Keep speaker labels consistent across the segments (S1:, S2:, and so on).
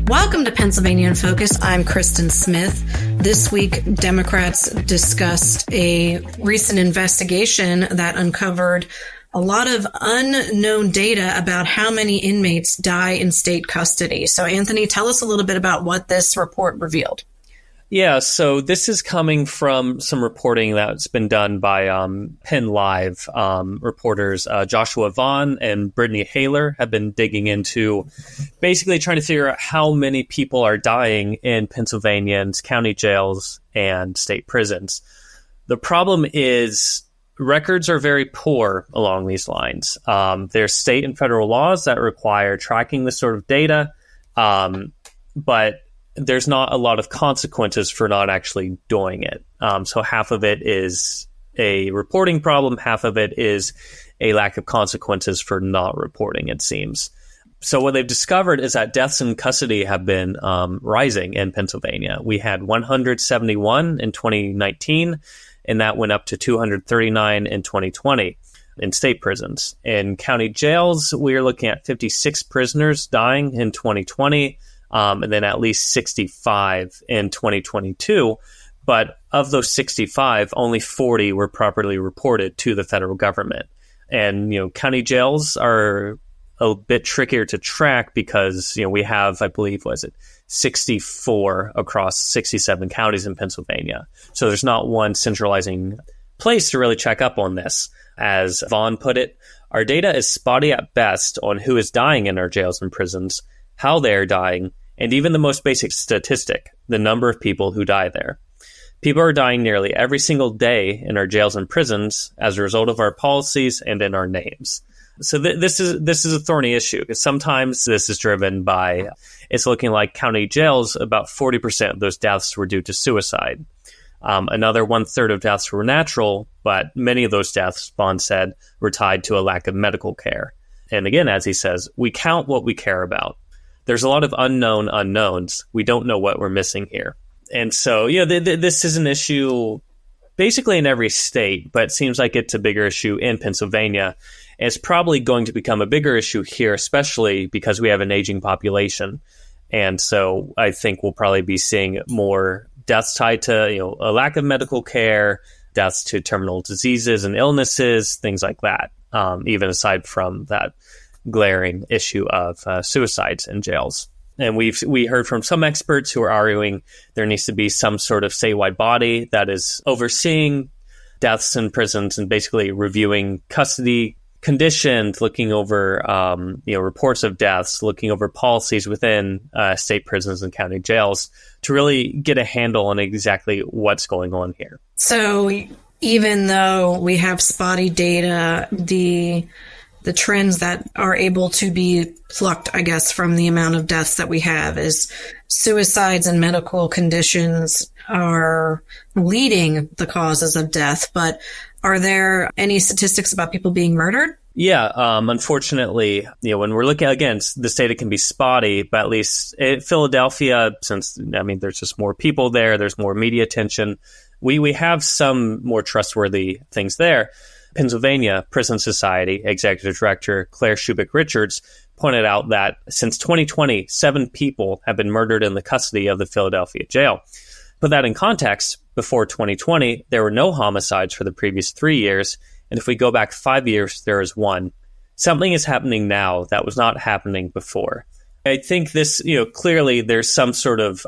S1: Welcome to Pennsylvania in Focus. I'm Kristen Smith. This week, Democrats discussed a recent investigation that uncovered a lot of unknown data about how many inmates die in state custody. So, Anthony, tell us a little bit about what this report revealed.
S2: Yeah, so this is coming from some reporting that's been done by Penn Live reporters. Joshua Vaughn and Brittany Haler have been digging into basically trying to figure out how many people are dying in Pennsylvania's county jails and state prisons. The problem is records are very poor along these lines. There's state and federal laws that require tracking this sort of data, but there's not a lot of consequences for not actually doing it. So half of it is a reporting problem, half of it is a lack of consequences for not reporting, it seems. So what they've discovered is that deaths in custody have been rising in Pennsylvania. We had 171 in 2019, and that went up to 239 in 2020 in state prisons. In county jails, we are looking at 56 prisoners dying in 2020, and then at least 65 in 2022. But of those 65, only 40 were properly reported to the federal government. And, county jails are a bit trickier to track because, we have, I believe, 64 across 67 counties in Pennsylvania. So there's not one centralizing place to really check up on this. As Vaughn put it, our data is spotty at best on who is dying in our jails and prisons, how they are dying, and even the most basic statistic, the number of people who die there. People are dying nearly every single day in our jails and prisons as a result of our policies and in our names. So this is a thorny issue because sometimes this is driven by, it's looking like county jails, about 40% of those deaths were due to suicide. Another 1/3 of deaths were natural, but many of those deaths, Vaughn said, were tied to a lack of medical care. And again, as he says, we count what we care about. There's a lot of unknown unknowns. We don't know what we're missing here. And so, this is an issue basically in every state, but it seems like it's a bigger issue in Pennsylvania. And it's probably going to become a bigger issue here, especially because we have an aging population. And so I think we'll probably be seeing more deaths tied to, a lack of medical care, deaths to terminal diseases and illnesses, things like that, even aside from that glaring issue of suicides in jails. And we heard from some experts who are arguing there needs to be some sort of statewide body that is overseeing deaths in prisons and basically reviewing custody conditions, looking over reports of deaths, looking over policies within state prisons and county jails to really get a handle on exactly what's going on here.
S1: So even though we have spotty data, the trends that are able to be plucked, I guess, from the amount of deaths that we have is suicides and medical conditions are leading the causes of death. But are there any statistics about people being murdered?
S2: Yeah, unfortunately, when we're looking, again, this data can be spotty, but at least Philadelphia, since, there's just more people there, there's more media attention, we have some more trustworthy things there. Pennsylvania Prison Society Executive Director Claire Shubik-Richards pointed out that since 2020, 7 people have been murdered in the custody of the Philadelphia jail. Put that in context, before 2020, there were no homicides for the previous 3 years, and if we go back 5 years, there is 1. Something is happening now that was not happening before. I think this, clearly there's some sort of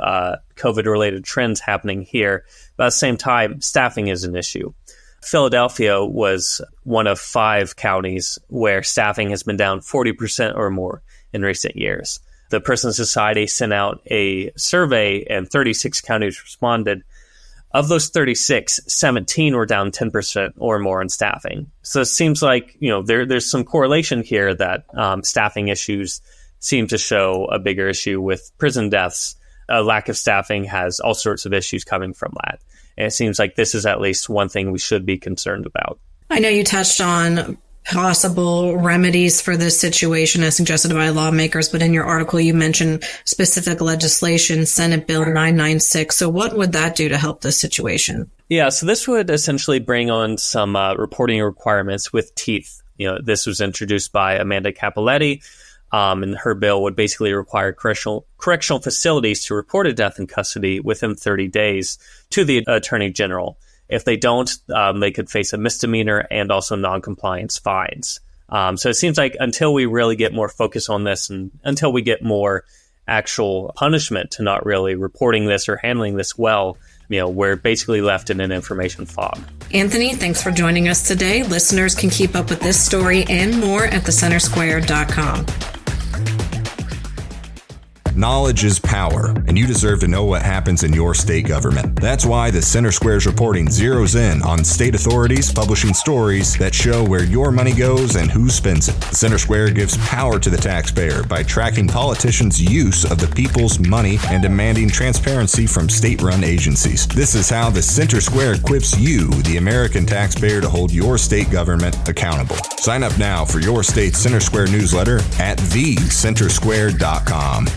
S2: COVID-related trends happening here, but at the same time, staffing is an issue. Philadelphia was one of 5 counties where staffing has been down 40% or more in recent years. The Prison Society sent out a survey and 36 counties responded. Of those 36, 17 were down 10% or more in staffing. So it seems like, there's some correlation here that staffing issues seem to show a bigger issue with prison deaths. A lack of staffing has all sorts of issues coming from that. And it seems like this is at least one thing we should be concerned about.
S1: I know you touched on possible remedies for this situation as suggested by lawmakers, but in your article you mentioned specific legislation, Senate Bill 996. So what would that do to help this situation?
S2: Yeah, so this would essentially bring on some reporting requirements with teeth. This was introduced by Amanda Capoletti, And her bill would basically require correctional facilities to report a death in custody within 30 days to the Attorney General. If they don't, they could face a misdemeanor and also non-compliance fines. So it seems like until we really get more focus on this and until we get more actual punishment to not really reporting this or handling this well, we're basically left in an information fog.
S1: Anthony, thanks for joining us today. Listeners can keep up with this story and more at thecentersquare.com.
S3: Knowledge is power, and you deserve to know what happens in your state government. That's why the Center Square's reporting zeroes in on state authorities publishing stories that show where your money goes and who spends it. The Center Square gives power to the taxpayer by tracking politicians' use of the people's money and demanding transparency from state-run agencies. This is how the Center Square equips you, the American taxpayer, to hold your state government accountable. Sign up now for your state's Center Square newsletter at thecentersquare.com.